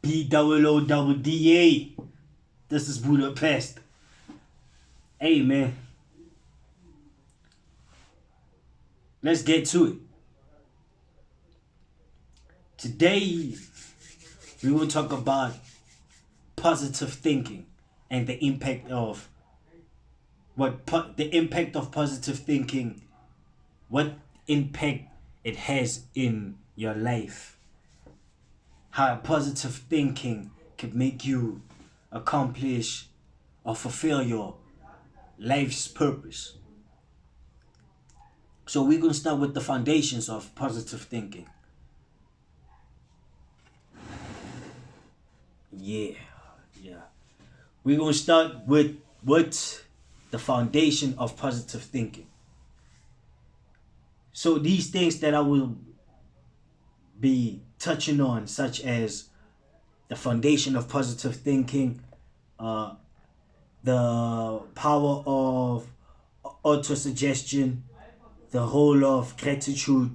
BOODA. This is Budapest. Hey man, let's get to it. Today we will talk about positive thinking and the impact of the impact of positive thinking, what impact it has in your life, how positive thinking could make you accomplish or fulfill your life's purpose. So we're gonna start with the foundations of positive thinking. Yeah, yeah. We're gonna start with what the foundation of positive thinking. So these things that I will be touching on, such as the foundation of positive thinking, uh, the power of autosuggestion, the whole of gratitude,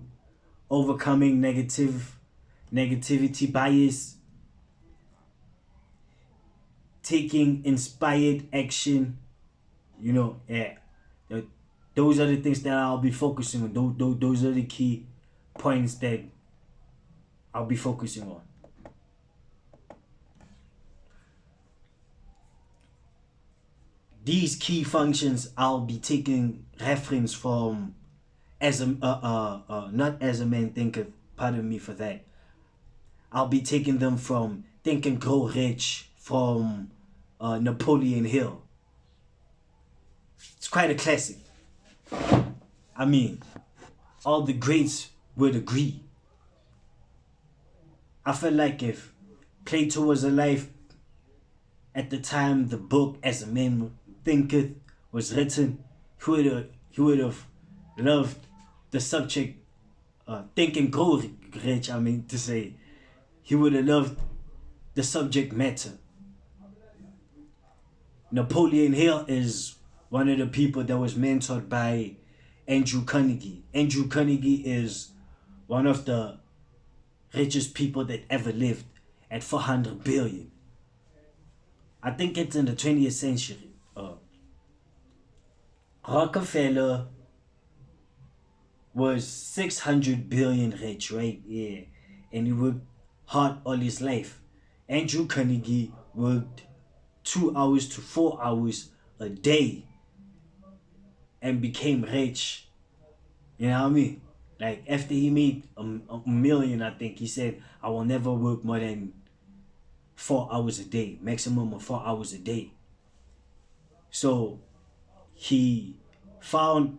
overcoming negativity bias, taking inspired action. Yeah, th- those are the things that I'll be focusing on. Those are the key points that I'll be focusing on. These key functions I'll be taking reference from as a not as a man thinketh. Pardon me for that. I'll be taking them from Think and Grow Rich from Napoleon Hill. It's quite a classic. I mean, all the greats would agree. I feel like if Plato was alive at the time the book As a Man Thinketh was written, he would have loved the subject. Think and Grow Rich. I mean to say, he would have loved the subject matter. Napoleon Hill is one of the people that was mentored by Andrew Carnegie. Andrew Carnegie is one of the richest people that ever lived at 400 billion. I think it's in the 20th century. Rockefeller was 600 billion rich, right? Yeah. And he worked hard all his life. Andrew Carnegie worked 2 hours to 4 hours a day and became rich. You know what I mean? Like after he made a million, I think he said, I will never work more than 4 hours a day, maximum of 4 hours a day. So he found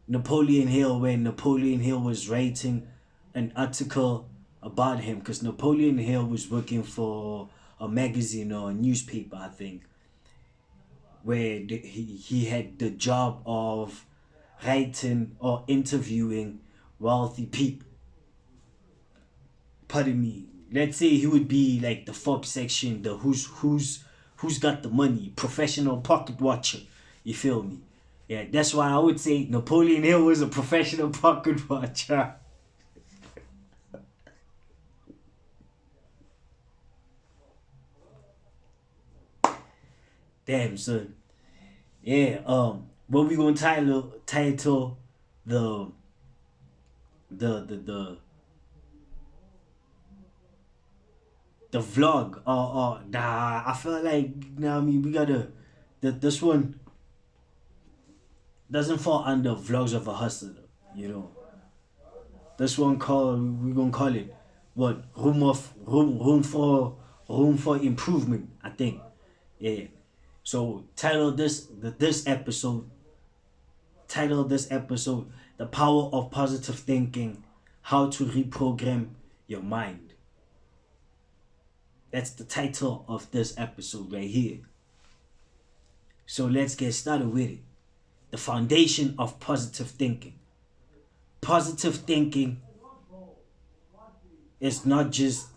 Napoleon Hill when Napoleon Hill was writing an article about him, because Napoleon Hill was working for a magazine or a newspaper, I think, where he had the job of writing or interviewing wealthy people. Pardon me. Let's say he would be like the Forbes section, the who's got the money, professional pocket watcher. You feel me? Yeah, that's why I would say Napoleon Hill was a professional pocket watcher. Damn son. Yeah, what we gonna title the the the vlog, or nah, I feel like, I mean, we gotta, this one doesn't fall under vlogs of a hustler, you know. This one we gonna call it what, room for improvement, I think. Yeah. So title this episode The Power of Positive Thinking, How to Reprogram Your Mind. That's the title of this episode right here. So let's get started with it. The foundation of positive thinking. Positive thinking is not just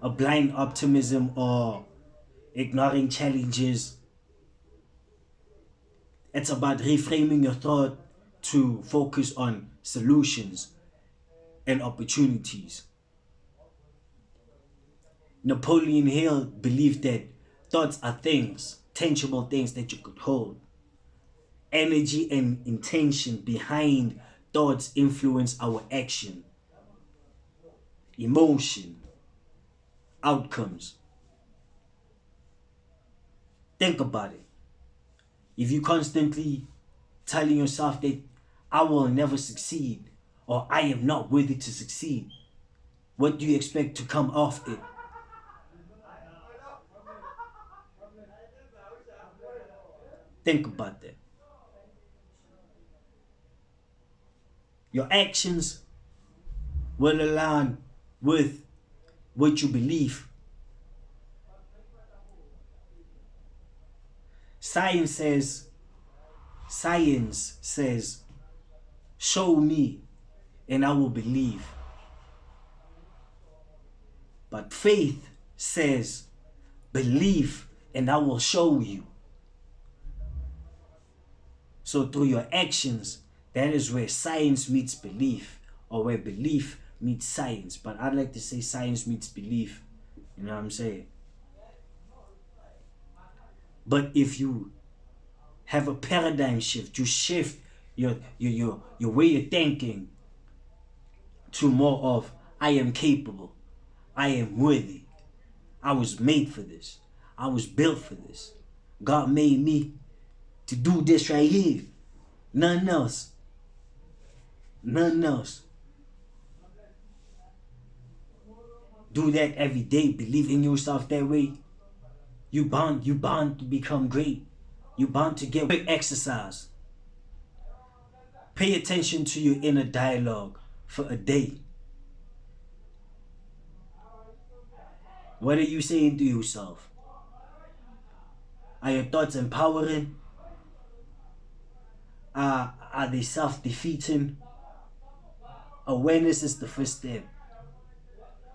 a blind optimism or ignoring challenges. It's about reframing your thought to focus on solutions and opportunities. Napoleon Hill believed that thoughts are things, tangible things that you could hold. Energy and intention behind thoughts influence our action, emotion, outcomes. Think about it. If you constantly telling yourself that I will never succeed or I am not worthy to succeed, what do you expect to come off it? Think about that. Your actions will align with what you believe. Science says, science says, show me and I will believe. But faith says, believe and I will show you. So through your actions, that is where science meets belief, or where belief meets science. But I'd like to say science meets belief. You know what I'm saying? But if you have a paradigm shift, you shift your way of thinking to more of I am capable, I am worthy, I was made for this, I was built for this. God made me to do this right here. Nothing else. Nothing else. Do that every day. Believe in yourself that way. You bound to become great. You bound to get great exercise. Pay attention to your inner dialogue for a day. What are you saying to yourself? Are your thoughts empowering? Are they self-defeating? Awareness is the first step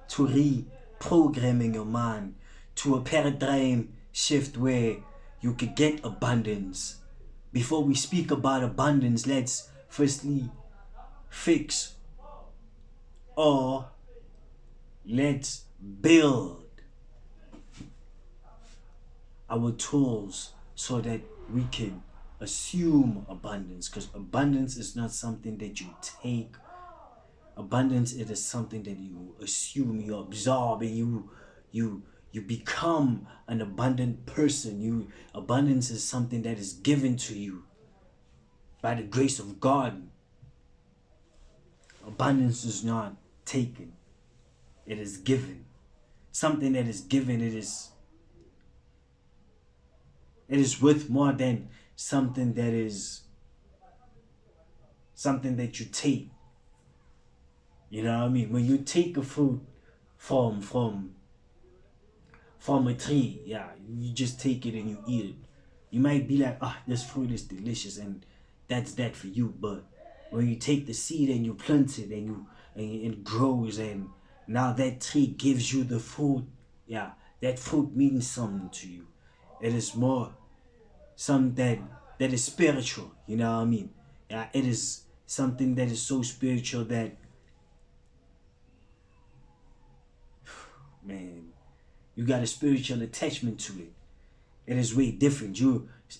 to reprogramming your mind to a paradigm shift where you could get abundance. Before we speak about abundance, let's firstly fix or let's build our tools so that we can assume abundance, because abundance is not something that you take. Abundance, it is something that you assume, you absorb, and you become an abundant person. Abundance is something that is given to you by the grace of God. Abundance is not taken, it is given. Something that is given, it is worth more than something that you take. You know what I mean? When you take a fruit from a tree, yeah, you just take it and you eat it. You might be like, this fruit is delicious, and that's that for you. But when you take the seed and you plant it and it grows, and now that tree gives you the fruit, yeah, that fruit means something to you. It is more something that is spiritual. You know what I mean? Yeah, it is something that is so spiritual that, man, you got a spiritual attachment to it. It is way different.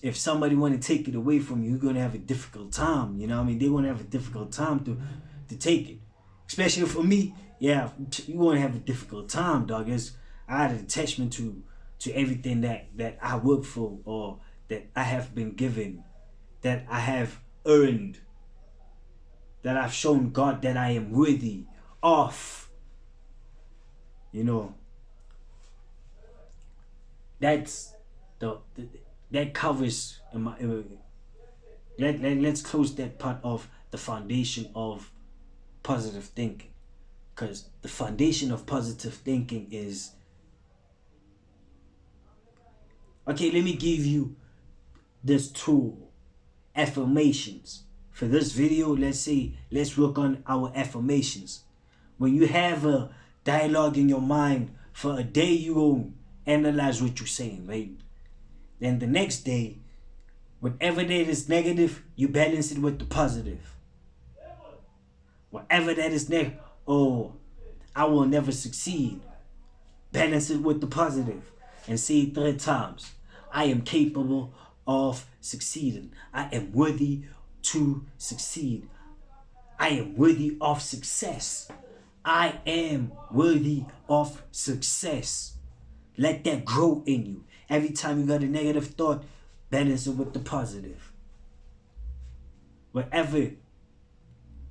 If somebody want to take it away from you, you're gonna have a difficult time. You know what I mean? They're gonna have a difficult time to take it. Especially for me, yeah, you gonna have a difficult time, dog. I had an attachment to everything that I work for, or that I have been given, that I have earned, that I've shown God that I am worthy of. You know, that's that covers let's close that part of the foundation of positive thinking, because the foundation of positive thinking is, okay, let me give you this tool, affirmations. For this video, let's work on our affirmations. When you have a dialogue in your mind for a day, you will analyze what you're saying, right? Then the next day, whatever that is negative, you balance it with the positive. Whatever that is negative, I will never succeed. Balance it with the positive and say it 3 times. I am capable of succeeding. I am worthy to succeed. I am worthy of success. I am worthy of success. Let that grow in you. Every time you got a negative thought, balance it with the positive. Whatever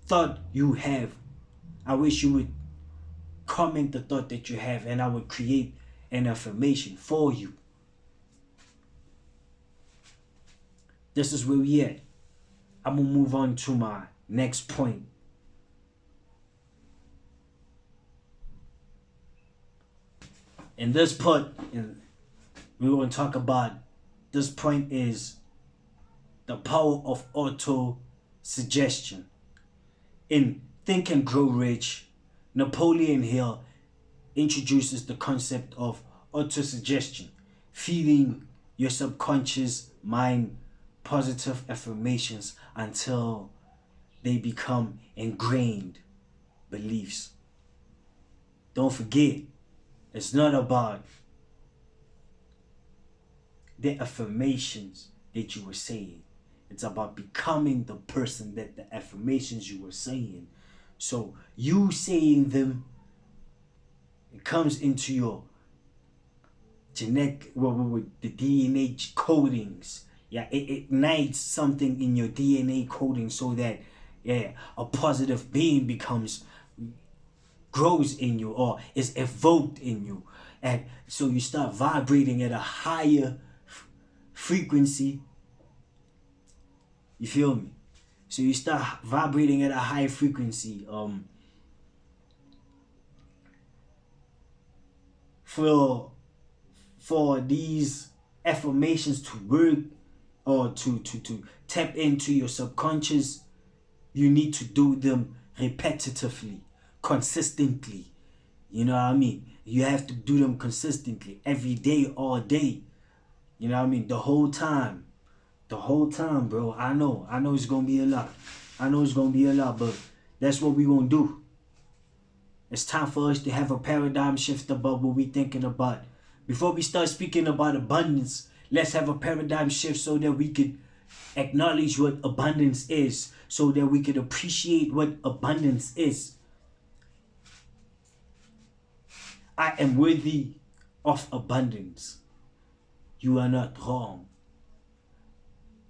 thought you have, I wish you would comment the thought that you have, and I would create an affirmation for you. This is where we at. I'm gonna move on to my next point. In this part, we're going to talk about, this point is the power of auto-suggestion. In Think and Grow Rich, Napoleon Hill introduces the concept of auto-suggestion, feeding your subconscious mind positive affirmations until they become ingrained beliefs. Don't forget, it's not about the affirmations that you were saying. It's about becoming the person that the affirmations you were saying. So you saying them, it comes into your genetic, with the DNA codings. Yeah, it ignites something in your DNA coding so that, yeah, a positive being grows in you or is evoked in you. And so you start vibrating at a higher frequency. You feel me? So you start vibrating at a high frequency. For these affirmations to work or to tap into your subconscious, you need to do them repetitively, consistently. You know what I mean? You have to do them consistently, every day, all day. You know what I mean? The whole time, bro. I know it's gonna be a lot. But that's what we gonna do. It's time for us to have a paradigm shift about what we thinking about. Before we start speaking about abundance, let's have a paradigm shift so that we could acknowledge what abundance is, so that we could appreciate what abundance is. I am worthy of abundance. You are not wrong.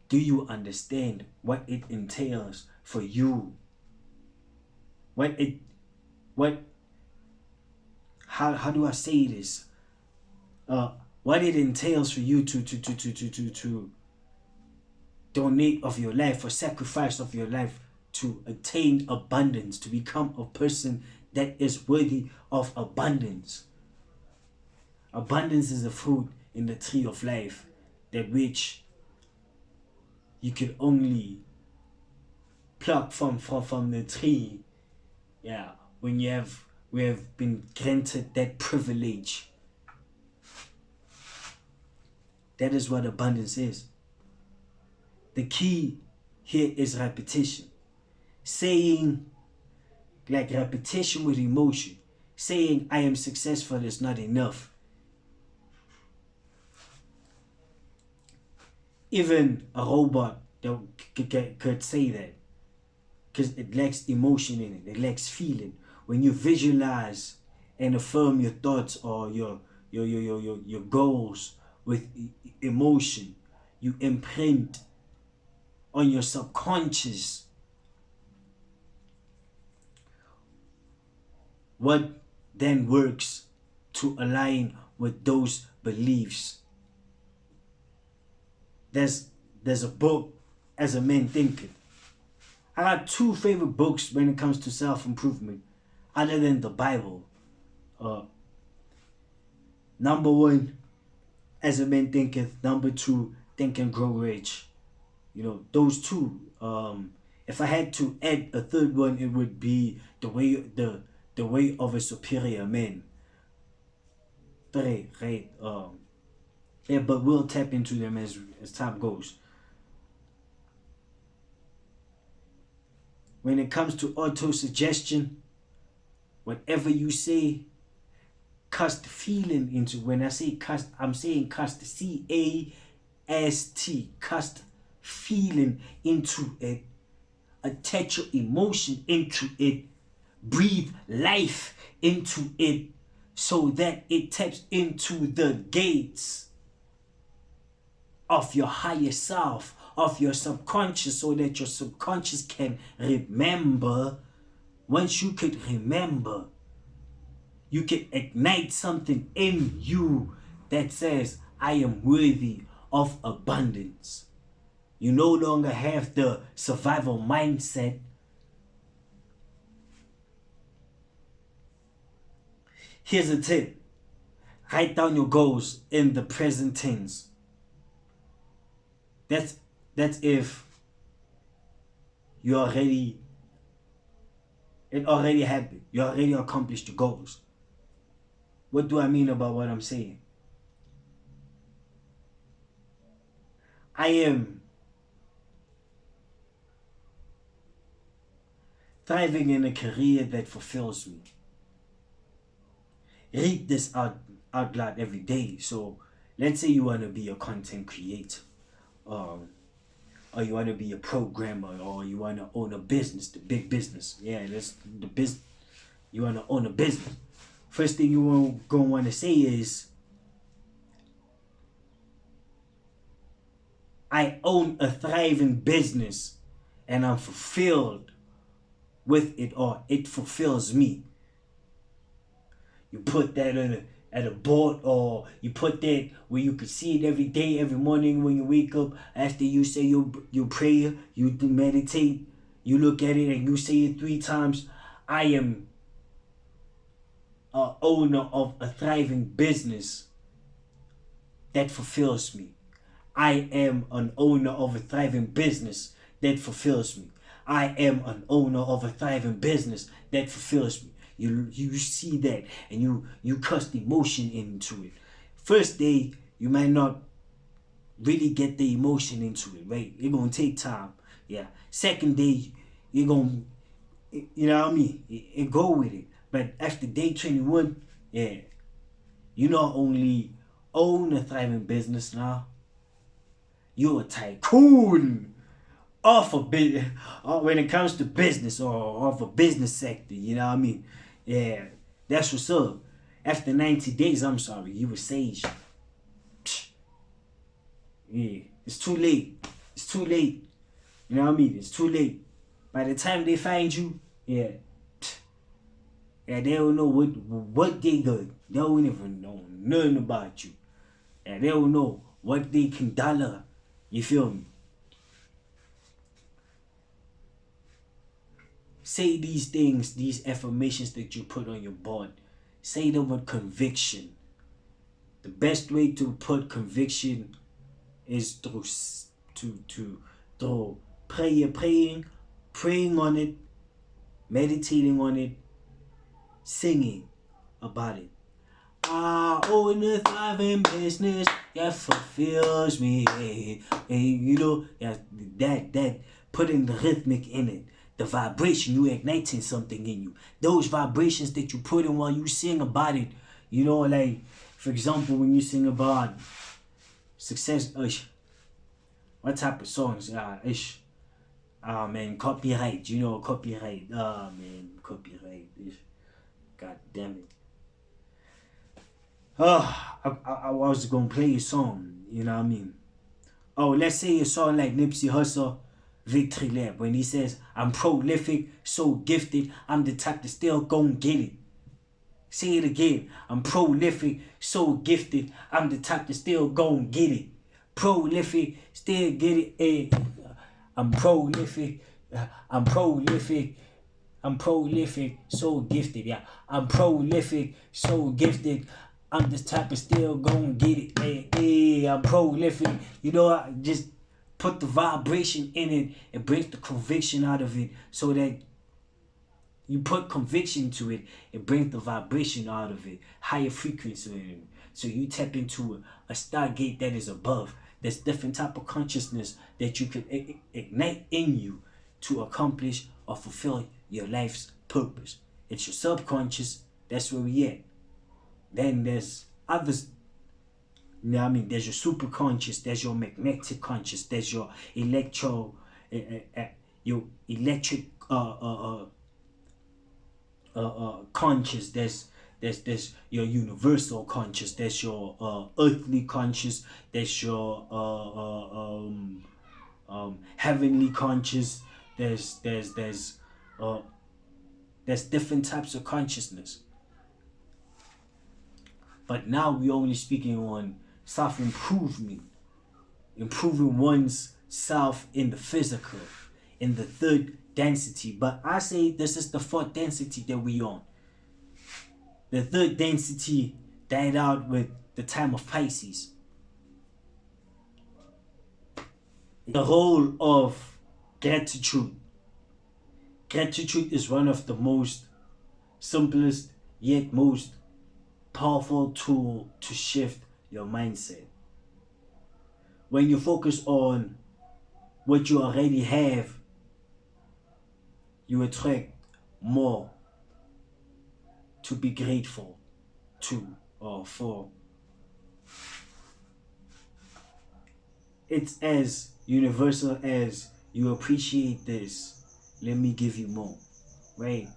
Do you understand what it entails for you? How do I say this? What it entails for you to donate of your life or sacrifice of your life to attain abundance, to become a person that is worthy of abundance. Abundance is a fruit in the tree of life, that which you can only pluck from the tree, yeah, when we have been granted that privilege. That is what abundance is. The key here is repetition. Saying, like repetition with emotion. Saying I am successful is not enough. Even a robot that could say that, because it lacks emotion in it. It lacks feeling. When you visualize and affirm your thoughts or your goals with emotion, you imprint on your subconscious what then works to align with those beliefs. There's a book, As a Man Thinketh. I got 2 favorite books when it comes to self-improvement, other than the Bible. Number 1, As a Man Thinketh. Number 2, Think and Grow Rich. You know, those 2. If I had to add a third one, it would be the way of a superior man. 3, right? Yeah, but we'll tap into them as time goes. When it comes to auto-suggestion, whatever you say cast feeling into, when I say cast, I'm saying cast, C-A-S-T, cast feeling into it, attach your emotion into it, breathe life into it, so that it taps into the gates of your higher self, of your subconscious, so that your subconscious can remember. Once you could remember, you can ignite something in you that says, I am worthy of abundance. You no longer have the survival mindset. Here's a tip. Write down your goals in the present tense. That's if you already, it already happened. You already accomplished your goals. What do I mean about what I'm saying? I am thriving in a career that fulfills me. Read this out loud every day. So let's say you want to be a content creator, or you want to be a programmer, or you want to own a business, the big business. Yeah, that's the business. You want to own a business. First thing you gonna want to say is, I own a thriving business and I'm fulfilled with it, or it fulfills me. You put that at a board, or you put that where you can see it every day, every morning when you wake up. After you say your prayer, you meditate, you look at it and you say it 3 times. I am an owner of a thriving business that fulfills me. I am an owner of a thriving business that fulfills me. I am an owner of a thriving business that fulfills me. You see that, and you cast emotion into it. First day, you might not really get the emotion into it, right? It's gonna take time. Yeah. Second day, you're gonna, you know what I mean? It go with it. But after day 21, yeah, you not only own a thriving business now, you're a tycoon of a business, when it comes to business, or of a business sector. You know what I mean? Yeah, that's what's up. After 90 days, I'm sorry, you were sage. Yeah, it's too late. It's too late. You know what I mean? It's too late. By the time they find you, yeah, they don't know what they got. They don't even know nothing about you. And they don't know what they can dollar. You feel me? Say these things, these affirmations that you put on your board. Say them with conviction. The best way to put conviction is through praying on it, meditating on it, singing about it. I own a thriving business that fulfills me. Hey, you know, that putting the rhythmic in it. The vibration, you igniting something in you. Those vibrations that you put in while you sing about it. You know, like, for example, when you sing about success, what type of songs? Man, copyright. You know, copyright. Man, copyright. God damn it. I was gonna play a song. You know what I mean? Oh, let's say a song like Nipsey Hussle, Victory Lap, when he says, I'm prolific, so gifted, I'm the type to still gon' get it. Say it again. I'm prolific, so gifted, I'm the type to still gon' get it. Prolific, still get it. Hey, I'm prolific, so gifted. Yeah, I'm prolific, so gifted. I'm this type of still gon' get it. Hey, I'm prolific. You know, I just put the vibration in it. It brings the conviction out of it, so that you put conviction to it. It brings the vibration out of it, higher frequency. So you tap into a stargate that is above. There's different type of consciousness that you can ignite in you to accomplish or fulfill your life's purpose. It's your subconscious. That's where we at. Then there's others. You know what I mean? There's your super conscious, there's your magnetic conscious, there's your uh, uh, uh, your electric conscious. There's your universal conscious. There's your earthly conscious. There's your heavenly conscious. Uh, there's different types of consciousness. But now we're only speaking on self improvement, improving one's self in the physical, in the third density. But I say this is the fourth density that we on. The third density died out with the time of Pisces. The whole of gratitude. Gratitude is one of the most simplest yet most powerful tool to shift your mindset. When you focus on what you already have, you attract more to be grateful to or for. It's as universal as you appreciate this, let me give you more, right?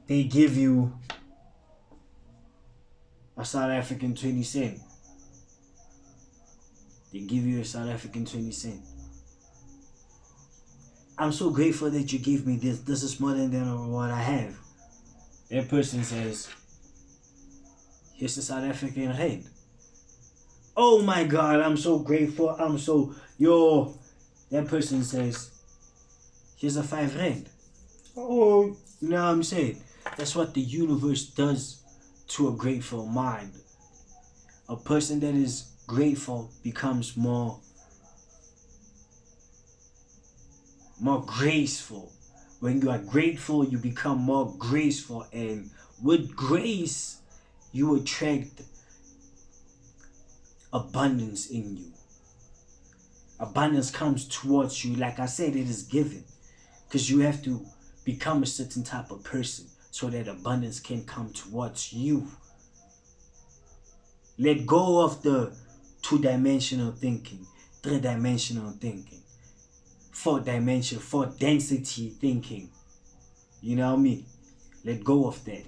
They give you a South African 20 cent. They give you a South African 20 cent. I'm so grateful that you gave me this. This is more than what I have. That person says, here's a South African rand. Oh my God, I'm so grateful. That person says, here's a 5 rand. Oh, you know what I'm saying? That's what the universe does to a grateful mind. A person that is grateful becomes more graceful. When you are grateful, you become more graceful, and with grace, you attract abundance in you. Abundance comes towards you. Like I said, it is given, because you have to become a certain type of person so that abundance can come towards you. Let go of the 2-dimensional thinking, 3-dimensional thinking, 4 density thinking. You know what I mean? Let go of that.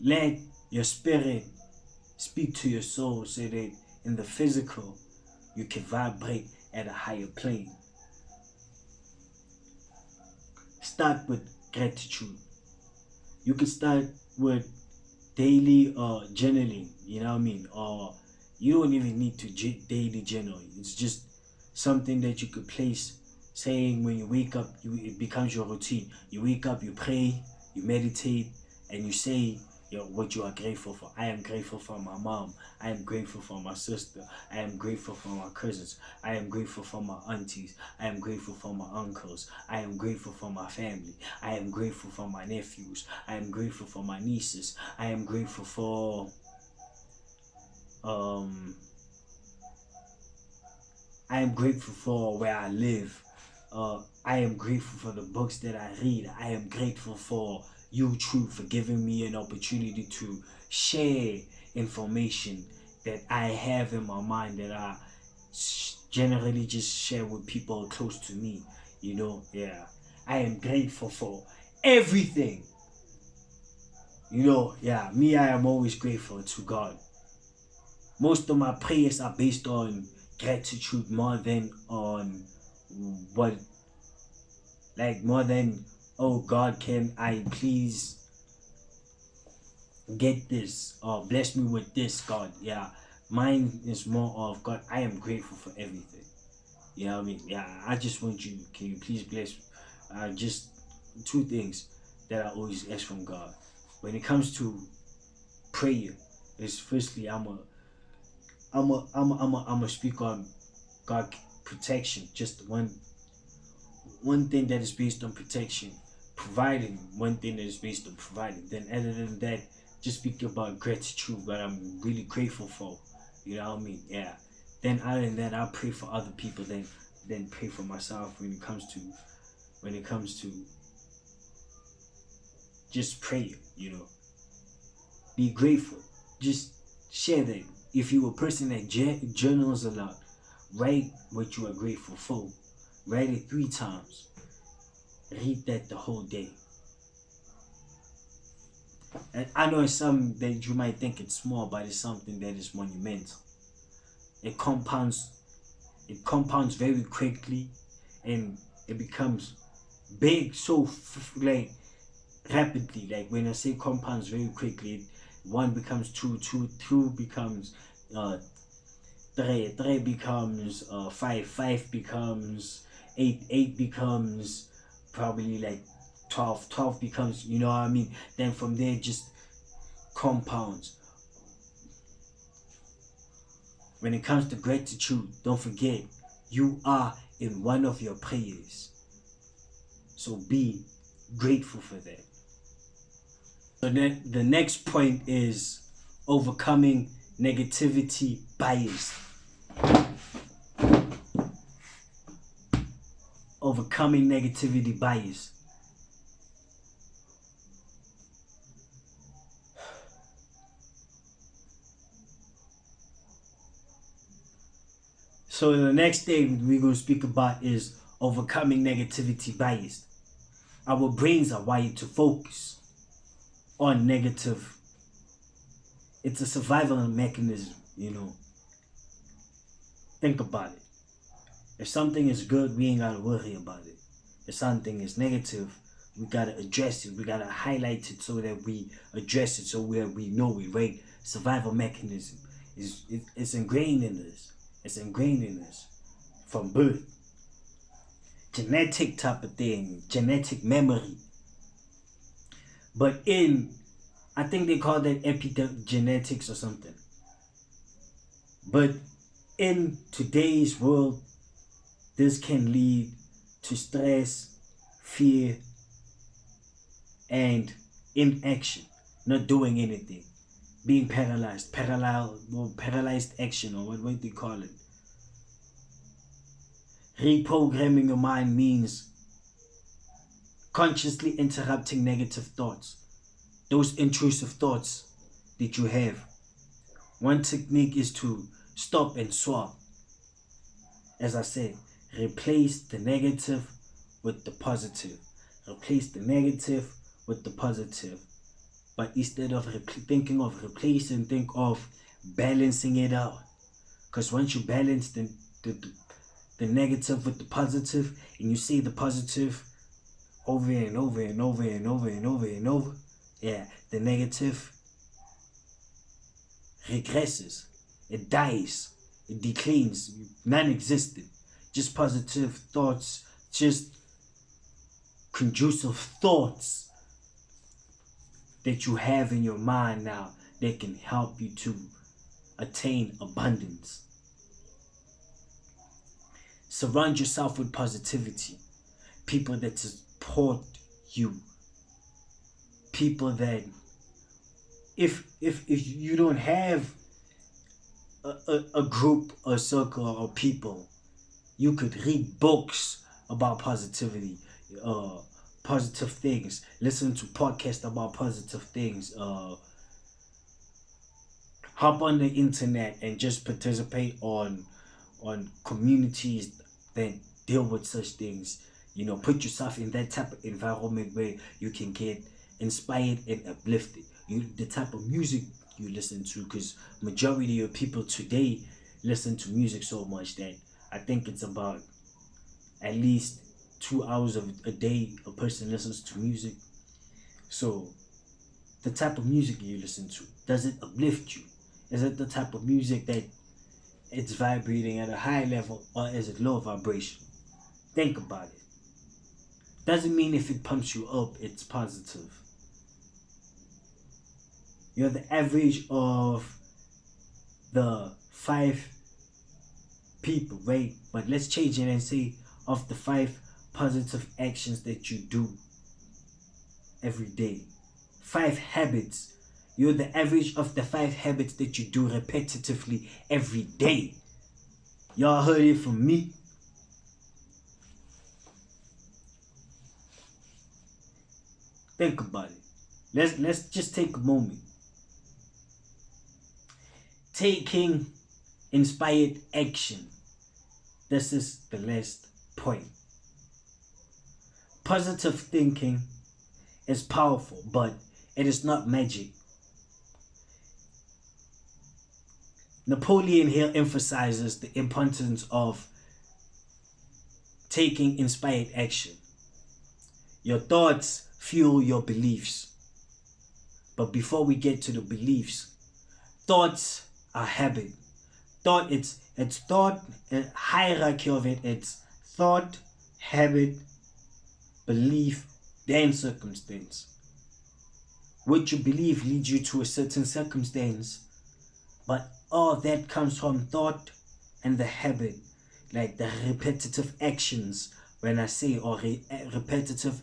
Let your spirit speak to your soul so that in the physical you can vibrate at a higher plane. Start with gratitude. You can start with daily journaling, you know what I mean? Or you don't even need to daily journal. It's just something that you could place, saying when you wake up, it becomes your routine. You wake up, you pray, you meditate, and you say what you are grateful for. I am grateful for my mom. I am grateful for my sister. I am grateful for my cousins. I am grateful for my aunties. I am grateful for my uncles. I am grateful for my family. I am grateful for my nephews. I am grateful for my nieces. I am grateful for I am grateful for where I live. I am grateful for the books that I read. I am grateful for YouTube for giving me an opportunity to share information that I have in my mind that I generally just share with people close to me. You know, yeah. I am grateful for everything. You know, yeah, me, I am always grateful to God. Most of my prayers are based on gratitude more than on what, more than, oh God, can I please get this or bless me with this, God. Yeah, mine is more of, God, I am grateful for everything. You know what I mean? Yeah, I just want you, can you please bless just 2 things that I always ask from God when it comes to prayer. Is firstly, I'm a speak on God protection. Just one thing that is based on protection, providing one thing that is based on providing. Then other than that, just speak about gratitude, what I'm really grateful for. You know what I mean? Yeah. Then other than that, I pray for other people. Then pray for myself when it comes to just pray, Be grateful. Just share that. If you're a person that journals a lot, write what you are grateful for. Write it 3 times. Read that the whole day. And I know it's something that you might think it's small, but it's something that is monumental. It compounds very quickly, and it becomes big so like rapidly. Like when I say compounds very quickly, 1 becomes 2, 2 becomes 3 becomes 5, 5 becomes 8, 8 becomes probably like 12, 12 becomes, you know what I mean? Then from there just compounds. When it comes to gratitude, don't forget, you are in one of your prayers. So be grateful for that. So then the next point is overcoming negativity bias. Overcoming negativity bias. So the next thing we're going to speak about is overcoming negativity bias. Our brains are wired to focus on negative. It's a survival mechanism, Think about it. If something is good, we ain't gotta worry about it. If something is negative, we gotta address it. We gotta highlight it so that we address it, so we know it, right? Survival mechanism it's ingrained in us. It's ingrained in us from birth. Genetic type of thing, genetic memory. But I think they call that epigenetics or something. But in today's world, this can lead to stress, fear, and inaction, not doing anything, being paralyzed action, or what do you call it? Reprogramming your mind means consciously interrupting negative thoughts, those intrusive thoughts that you have. One technique is to stop and swap. As I said, replace the negative with the positive. Replace the negative with the positive. But instead of thinking of replacing, think of balancing it out. Because once you balance the negative with the positive, and you see the positive over and over and over and over and over and over, the negative regresses. It dies. It declines. Non-existent. Just positive thoughts. Just conducive thoughts that you have in your mind now that can help you to attain abundance. Surround yourself with positivity. People that support you. People that if you don't have a group, a circle of people, you could read books about positivity, positive things, listen to podcasts about positive things, hop on the internet and just participate on communities that deal with such things. Put yourself in that type of environment where you can get inspired and uplifted. The type of music you listen to, because majority of people today listen to music so much that I think it's about at least 2 hours of a day a person listens to music. So the type of music you listen to, does it uplift you? Is it the type of music that it's vibrating at a high level, or is it low vibration? Think about it. Doesn't mean if it pumps you up, it's positive. You're the average of the 5 people, right? But let's change it and say of the 5 positive actions that you do every day. 5 habits. You're the average of the 5 habits that you do repetitively every day. Y'all heard it from me. Think about it. Let's just take a moment. Taking inspired action. This is the last point. Positive thinking is powerful, but it is not magic. Napoleon Hill emphasizes the importance of taking inspired action. Your thoughts fuel your beliefs. But before we get to the beliefs, thoughts are habit. It's thought, a hierarchy of it. It's thought, habit, belief, then circumstance. What you believe leads you to a certain circumstance, but all that comes from thought and the habit, like the repetitive actions. When I say repetitive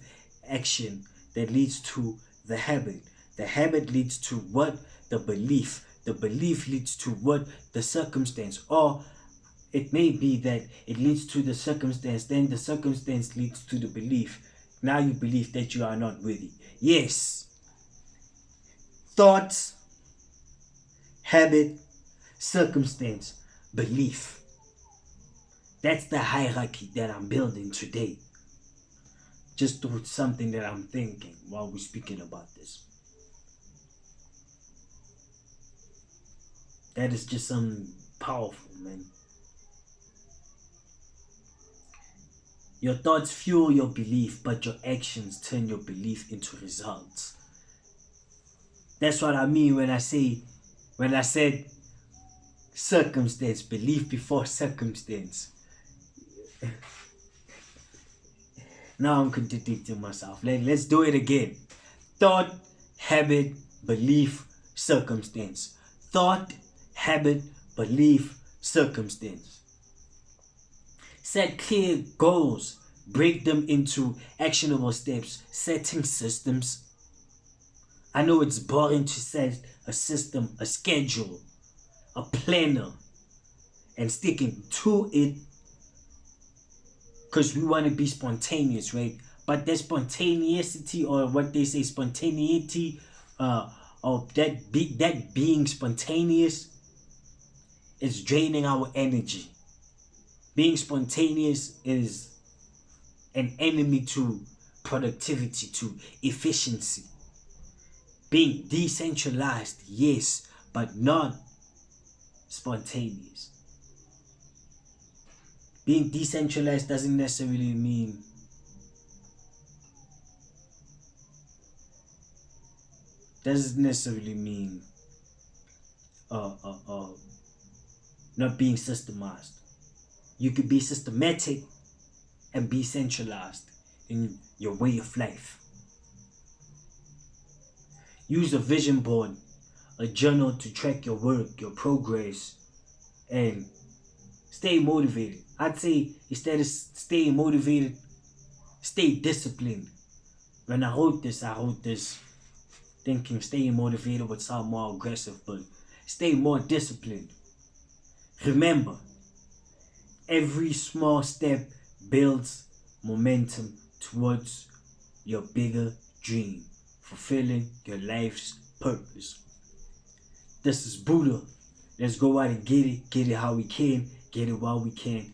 action that leads to the habit leads to what? The belief leads to what? The circumstance. Or it may be that it leads to the circumstance, then the circumstance leads to the belief. Now you believe that you are not worthy. Yes. Thoughts, habit, circumstance, belief. That's the hierarchy that I'm building today. Just through something that I'm thinking while we're speaking about this. That is just something powerful, man. Your thoughts fuel your belief, but your actions turn your belief into results. That's what I mean when I said circumstance, belief before circumstance. Now I'm contradicting myself. Let's do it again. Thought, habit, belief, circumstance. Thought, habit, belief, circumstance. Set clear goals. Break them into actionable steps. Setting systems. I know it's boring to set a system, a schedule, a planner, and sticking to it because we want to be spontaneous, right? But that spontaneity, or what they say, spontaneity, of that being spontaneous is draining our energy. Being spontaneous is an enemy to productivity, to efficiency. Being decentralized, yes, but not spontaneous. Being decentralized doesn't necessarily mean not being systemized. You could be systematic and be centralized in your way of life. Use a vision board, a journal to track your work, your progress, and stay motivated. I'd say instead of staying motivated, stay disciplined. When I wrote this thinking staying motivated would sound more aggressive, but stay more disciplined. Remember, every small step builds momentum towards your bigger dream, fulfilling your life's purpose. This is Buddha. Let's go out and get it how we can, get it while we can.